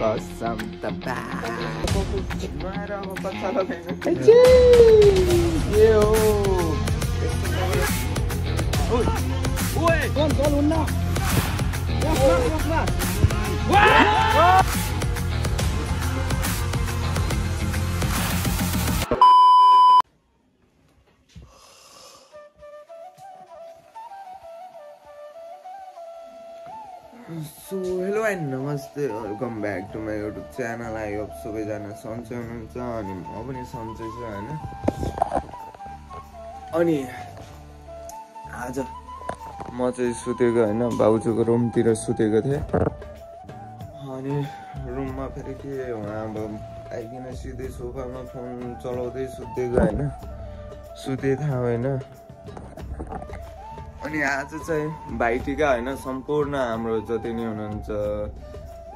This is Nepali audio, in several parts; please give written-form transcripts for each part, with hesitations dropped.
कसम तबा नआएर अब कच्चा लगाइन के हो ओए गोल हुन्न So hello and namaste, welcome back to my YouTube channel. I hope सबैजना सन्चै हुनुहुन्छ अनि म पनि सन्चै छु हैन। अनि आज म चाहिँ सुतेको हैन, बाउजूको रुमतिर सुतेको थिएँ। अनि रुममा फेरि के उहाँ अब आइकिन सिधै सोफामा फोन चलाउँदै सुतेको हैन, सुते थाहा होइन। अनि आज चाहिँ भाइटिका हैन, सम्पूर्ण हाम्रो जति नै हुनुहुन्छ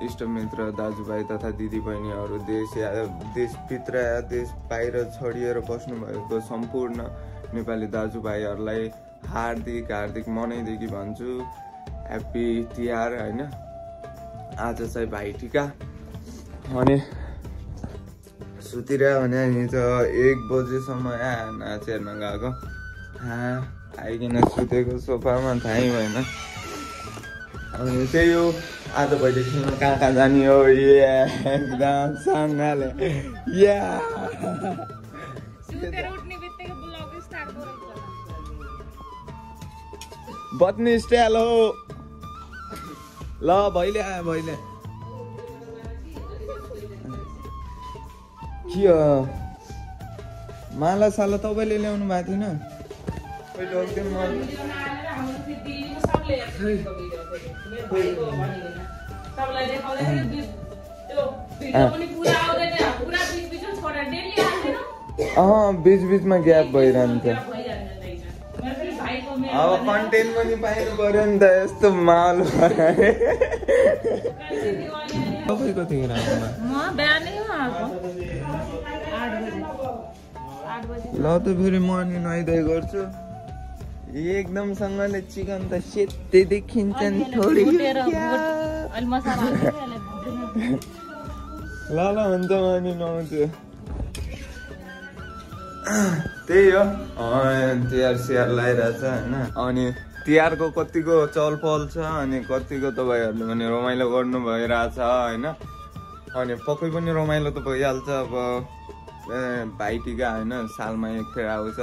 इष्टमित्र दाजुभाइ तथा दिदीबहिनीहरू देशभित्र देश बाहिर छडिएर बस्नुभएको सम्पूर्ण नेपाली दाजुभाइहरूलाई हार्दिक हार्दिक मनैदेखि भन्छु ह्याप्पी तिहार हैन। आज चाहिँ भाइटिका अनि सुतिरह्यो भने हिजो 1 बजेसम्म नाच हेर्न गएको, आइकिन सुतेको सोफामा थाहै भएन। अनि त्यही हो, आज भैले खेल्न कहाँ जाने हो एकदम सँगले बत्ने स्टाइल हो। ल भैले आयो, भैले के हो माला साला तपाईँले ल्याउनु भएको थिएन? बीच बीचमा ग्याप भइरहन्छ। अब कन्टेन्ट पनि पाइनु पर्यो नि त, यस्तो माल तपाईँको थियो ल त फेरि म अनि नुहाइधुवाइ गर्छु एकदम सँगले। चिकन त सेतै देखिन्छ नि थोरै। ल हुन्छ, म अनि नुहाउँछु। त्यही हो, तिहार सिहार लगाइरहेछ होइन। अनि तिहारको कतिको चलपल छ अनि कतिको तपाईँहरूले पनि रमाइलो गर्नु भइरहेछ होइन। अनि पक्कै पनि रमाइलो त भइहाल्छ। अब भाइटिका होइन, सालमा एकखेर आउँछ,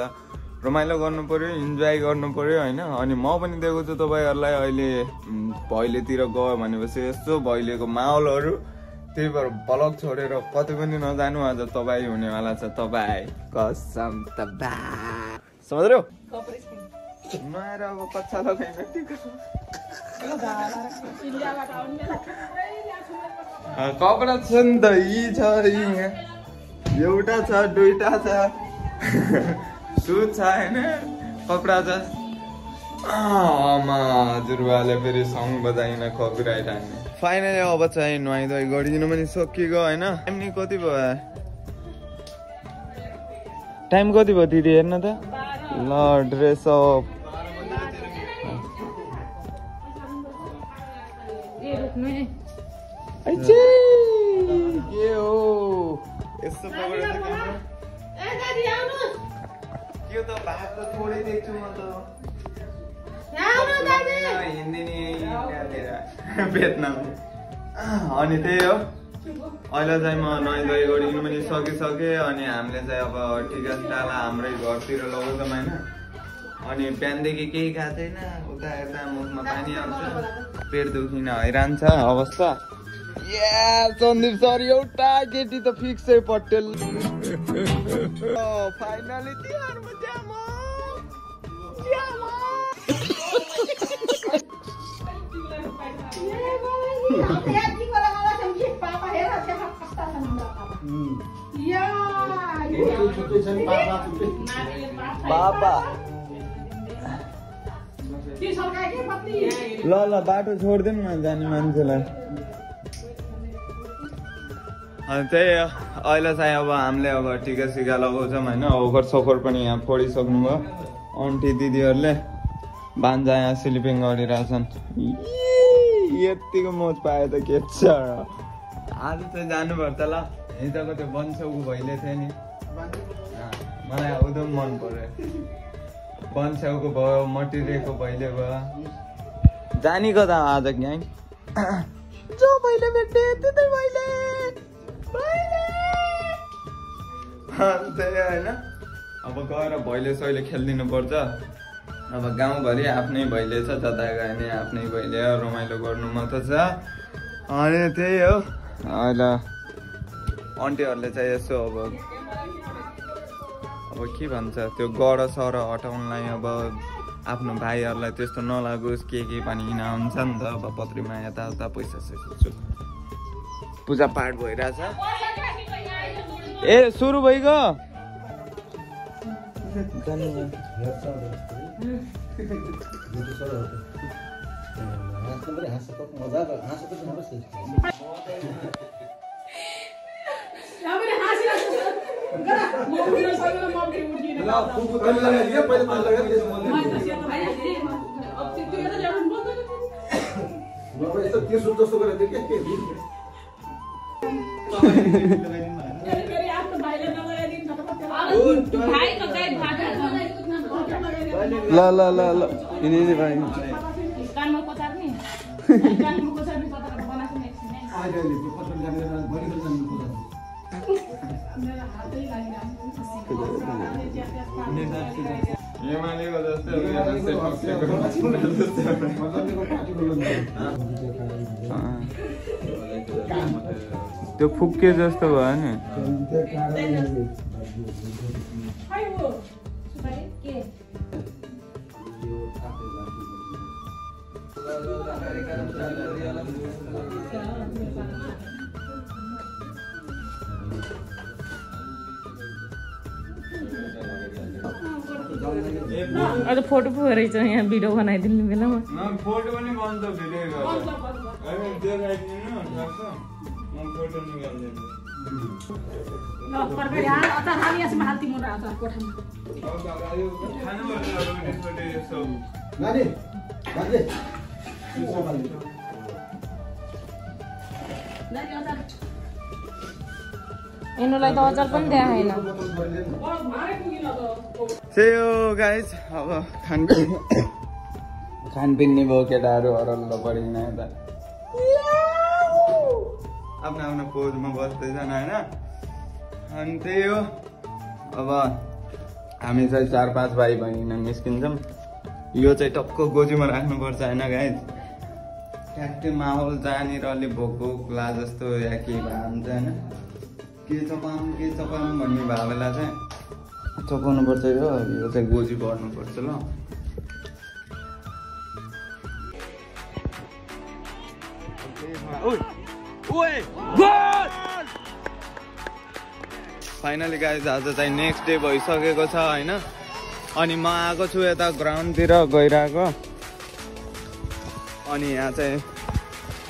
रमाइलो गर्नु पर्यो, इन्जोय गर्नु पर्यो होइन। अनि म पनि दिएको छु तपाईँहरूलाई अहिले भैलेतिर गयो भनेपछि यस्तो भैलेको माहौलहरू, त्यही भएर ब्लग छोडेर कतै पनि नजानु। आज तपाईँ हुनेवाला छ, तपाईँ कसम तपाईँ समझ्यो। नआएर अब कच्चा लगाइन कपडा छ नि त, यी छ यहाँ, एउटा छ दुईटा छ सुट छ होइन, कपडा छ। हजुरबाले फेरि सङ बजाइन कपिराइट हान्ने। फाइनली अब चाहिँ नुहाइधुवाइ गरिदिनु पनि सकिएको होइन। टाइम नि कति भयो? टाइम कति भयो दिदी हेर्न त। ल ड्रेस अप के हो यस्तो यो त भाग त थोरै देख्छु म त हिँड्दिन बेच्न। अनि त्यही हो, अहिले चाहिँ म नुहाइधुवाइ गरिदिनु पनि सकिसकेँ। अनि हामीले चाहिँ अब टिका सिटाला हाम्रै घरतिर लगाउँछौँ होइन। अनि बिहानदेखि केही खाएको छैन, उता यता मुखमा पानी आउँछ, पेट दुखिन हैरान छ अवस्था। सन्दीप सर एउटा केटी त फिक्स है पटेल। फाइनली तिहारमा जामा पापा ल बाटो छोड्दिउँ न जाने मान्छेलाई। अनि त्यही अहिले चाहिँ अब हामीले अब टिका सिका लगाउँछौँ होइन। ओखर सोखर पनि यहाँ फोडिसक्नु भयो, आन्टी दिदीहरूले बान्जा यहाँ स्लिपिङ गरिरहेछन्। यतिको मोज पाए त के छ, आज चाहिँ जानुपर्छ ल हिजोको त्यो वनछेउको भैले थियो नि मलाई उदम मन पर्यो वनछेउको भयो मटिरेको भैले भयो जानी कता आज ग्याङ जो भैले भेटे त्यतै भैले त्यही होइन अब गएर भैले सहिले खेलिदिनु पर्छ अब गाउँभरि आफ्नै भैले छ जता गयो भने आफ्नै भैले रमाइलो गर्नु मात्र छ अनि त्यही हो अहिले आन्टीहरूले चाहिँ यसो अब के भन्छ त्यो गर सर हटाउनलाई अब आफ्नो भाइहरूलाई त्यस्तो नलागोस् के पनि हिँडा हुन्छ नि त अब पत्रीमा यताउता पैसा पूजा पाठ भइरहेछ ए सुरु भइगयो ल ल ल ल यिनी भाइ त्यो फुक्के जस्तो भयो नि अझ फोटो पो रहेछ यहाँ भिडियो बनाइदिनु बेलामा फोटो पनि बन्छ भिडियो यिनीलाई त अचार पनि देखाएन त्यही हो गाइज अब खानपिन नि भयो केटाहरू हरल्लो परिन यता आफ्नो आफ्नो पोजमा बस्दैछन् होइन अनि त्यही हो अब हामी चाहिँ 4-5 भाइ बहिनी निस्किन्छौँ यो चाहिँ टक्क गोजीमा राख्नुपर्छ होइन गाइज ट्याक्कै माहौल जहाँनिर अलि भोक भोक ला जस्तो या के भए हुन्छ होइन के चपाम भन्ने भयो बेला चाहिँ चपाउनु पर्छ यो चाहिँ गोजी पर्नुपर्छ ल फाइनली गाइज आज चाहिँ नेक्स्ट डे भइसकेको छ होइन अनि म आएको छु यता ग्राउन्डतिर गइरहेको अनि यहाँ चाहिँ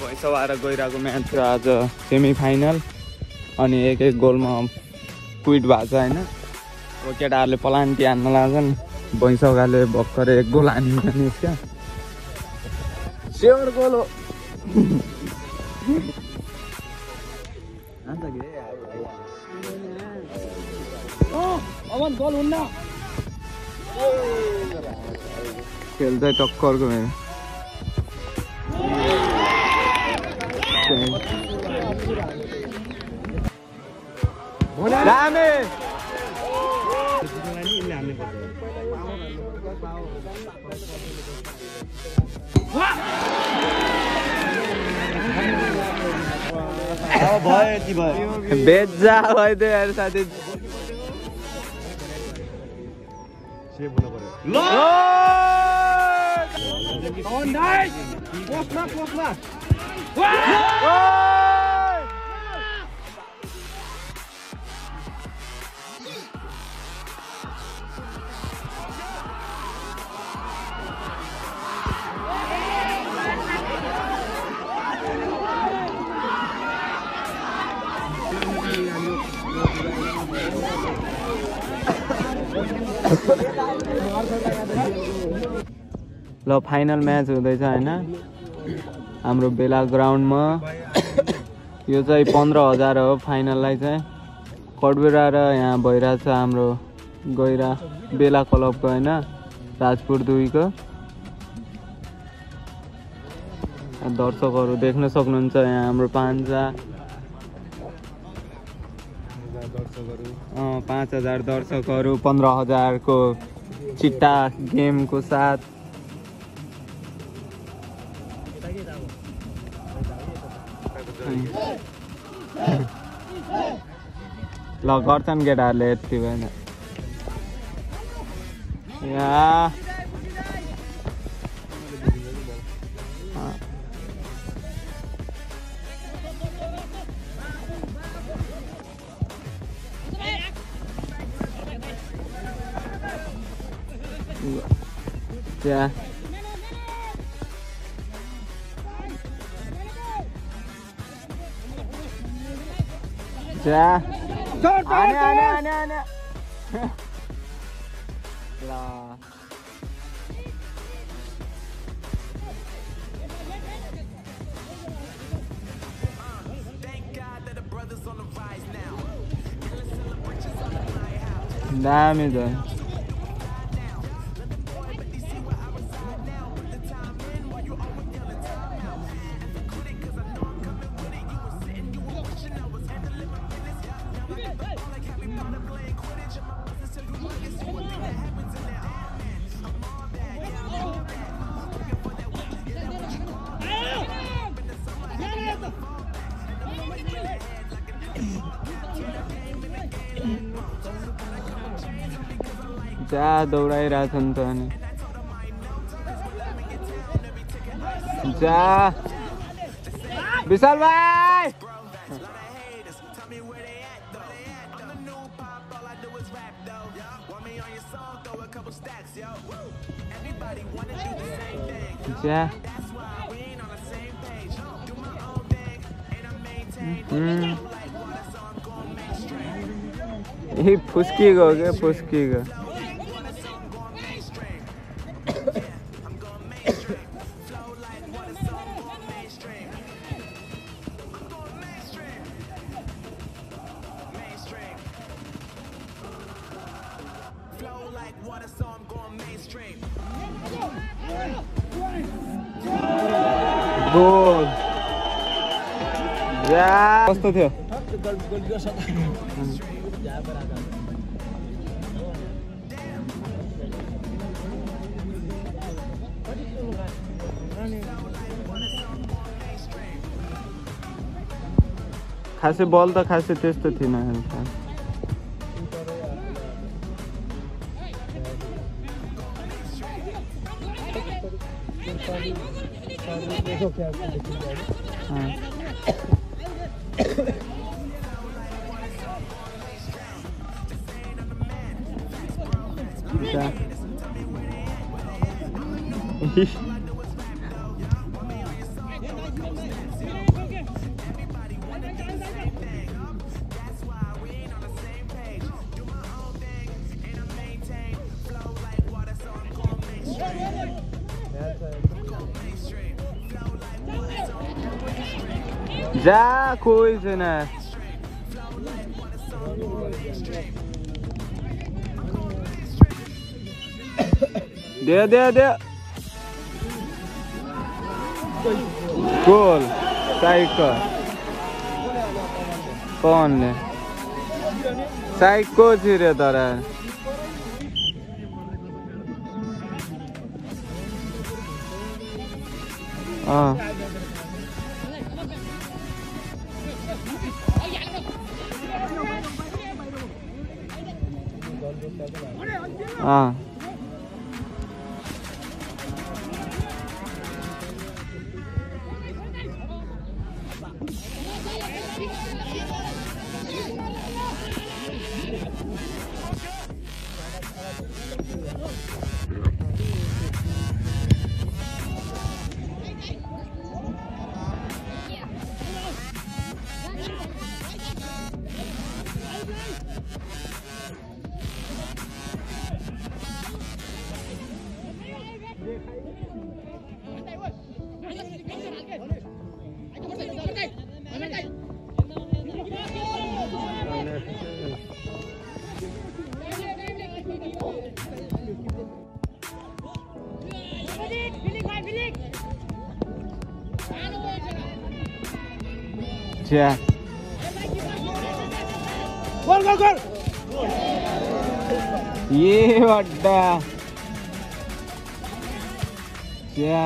भैँसवाएर गइरहेको म्याच छ आज सेमी फाइनल अनि एक गोलमा क्विट भएको छ होइन अब केटाहरूले पलान्टी हान्न लाग्छन् भैँसवाले भर्खरै 1 गोल हानिन्छ नि क्या स्योर गोल हो गोल हुन्न खेल चाहिँ टक्करको मेरो रामे बेजा भइदियो यार साथी ल फाइनल म्याच हुँदैछ हैन हाम्रो बेला ग्राउन्डमा यो चाहिँ 15,000 हो फाइनललाई चाहिँ। कडबेरा र यहाँ भइरहेछ हाम्रो गैरा बेला क्लबको होइन, राजपुर 2 को दर्शकहरू देख्न सक्नुहुन्छ। यहाँ हाम्रो पान्जा 5,000 दर्शकहरू 15,000 को चिट्टा गेमको साथ। ल गर्छन् केटाहरूले यति भएन यहाँ। Yeah. Yeah. Ana. La. Damn it. जा दौडाइरहेछन् त अनि जा विशाल भाइ जा ये फुस्की गो क्या फुस्की गो गोल या कस्तो थियो खासै बल त खासै त्यस्तो थिएन जा कोही छैन दे गोल साइको कौनले साइको छिर्यो तर छ्या ये अड्डा छ्या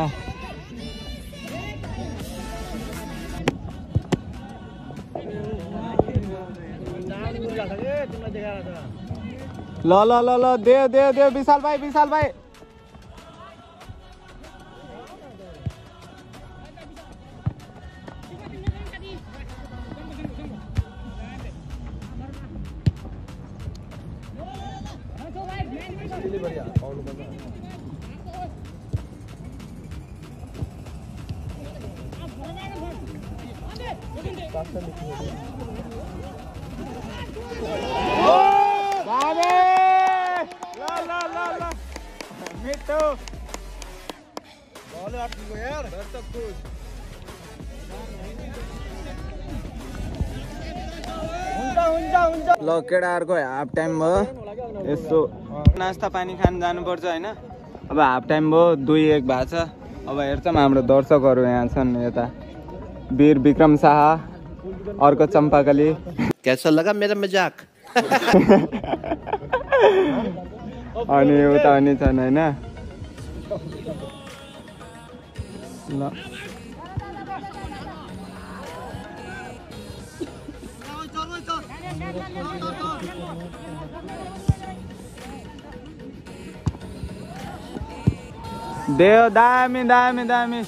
ल ल ल ल दे दे दे विशाल भाइ मिठो ल केटाहरूको हाफ टाइम भयो यसो नास्ता पानी खान जानुपर्छ होइन अब हाफ टाइम भयो 2-1 भएको छ अब हेर्छौँ हाम्रो दर्शकहरू यहाँ छन् यता वीर विक्रम शाह अर्को चम्पाकली कैसा लगा मेरा मजाक अनि उता पनि छन् होइन ल देव दामी दामी दामी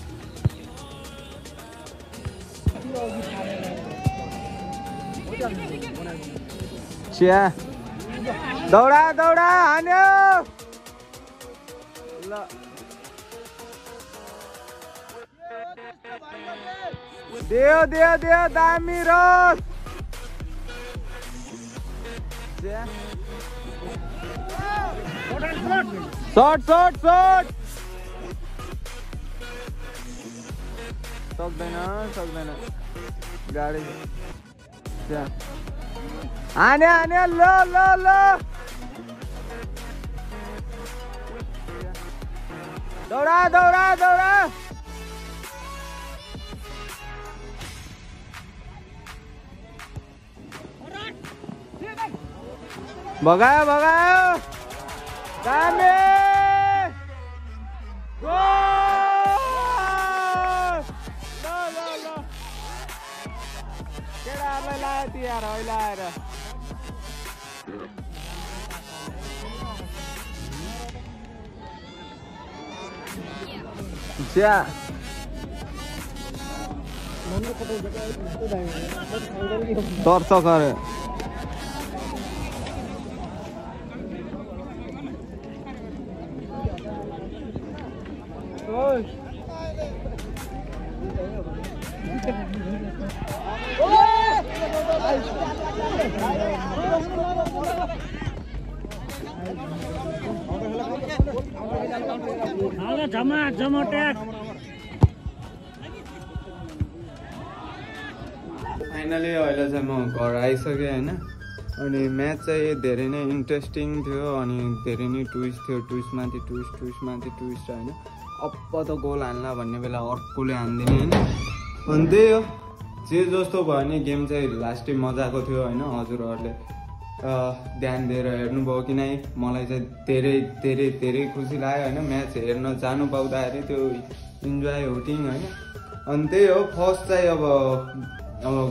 चिया दौडा दौडा हान्यो ल देव देव देव दामी रस शॉट शॉट शॉट सक्दैन गाडी हाने हाने ल ल ल दौडा दौडा दौडा भगायो भगायो दामी केटाहरूलाई लायो तिहार अहिले आएर चिया दर्शकहरू फाइनली अहिले चाहिँ म घर आइसकेँ होइन अनि म्याच चाहिँ धेरै नै इन्ट्रेस्टिङ थियो अनि धेरै नै ट्विस्ट थियो ट्विस्टमाथि ट्विस्ट होइन अब त गोल हान्ला भन्ने बेला अर्कोले हान्दिने होइन अनि त्यही हो जे जस्तो भयो नि गेम चाहिँ लास्टै मजाको थियो होइन हजुरहरूले ध्यान दिएर हेर्नुभयो कि नै मलाई चाहिँ धेरै धेरै धेरै खुसी लाग्यो होइन म्याच हेर्न जानु पाउँदाखेरि त्यो इन्जोय हुटिङ होइन अनि त्यही हो फर्स्ट चाहिँ अब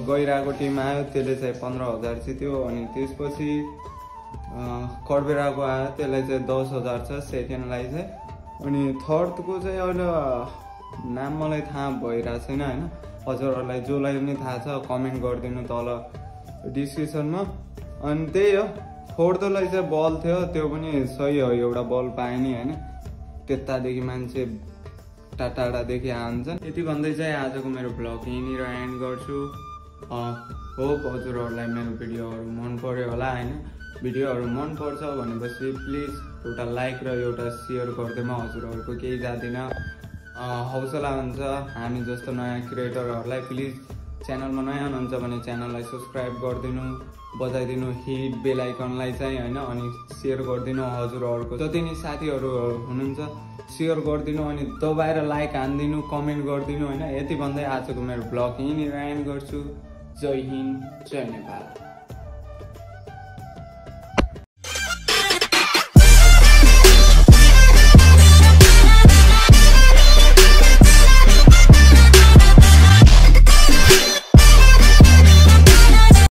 गइरहेको टिम आयो त्यसले चाहिँ 15,000 जित्यो अनि त्यसपछि खडबेराको आयो त्यसलाई चाहिँ 10,000 छ सेकेन्डलाई चाहिँ अनि थर्डको चाहिँ अहिले नाम मलाई थाहा भइरहेको छैन होइन हजुरहरूलाई जसलाई पनि थाहा छ कमेन्ट गरिदिनु तल डिस्क्रिप्सनमा अनि त्यही हो फोर्थलाई चाहिँ बल थियो त्यो पनि सही हो एउटा बल पाएँ नि होइन त्यतादेखि मान्छे टाढादेखि आउँछन् यति भन्दै चाहिँ आजको मेरो भ्लग यहीँनिर एन्ड गर्छु होप हजुरहरूलाई मेरो भिडियोहरू मन पर्यो होला होइन भिडियोहरू मन पर्छ भनेपछि प्लिज एउटा लाइक र एउटा सेयर गरिदिउँ हजुरहरूको केही जाँदिनँ हौसला हुन्छ हामी जस्तो नयाँ क्रिएटरहरूलाई प्लिज च्यानलमा नयाँ हुनुहुन्छ भने च्यानललाई सब्सक्राइब गरिदिनु बजाइदिनु हिट बेल आइकनलाई चाहिँ होइन अनि सेयर गरिदिनु हजुरहरूको जति नै साथीहरू हुनुहुन्छ सेयर गरिदिनु अनि दबाएर लाइक हानिदिनु कमेन्ट गरिदिनु होइन यति भन्दै आजको मेरो भ्लग यहीँनिर एन्ड गर्छु जय हिन्द जय नेपाल।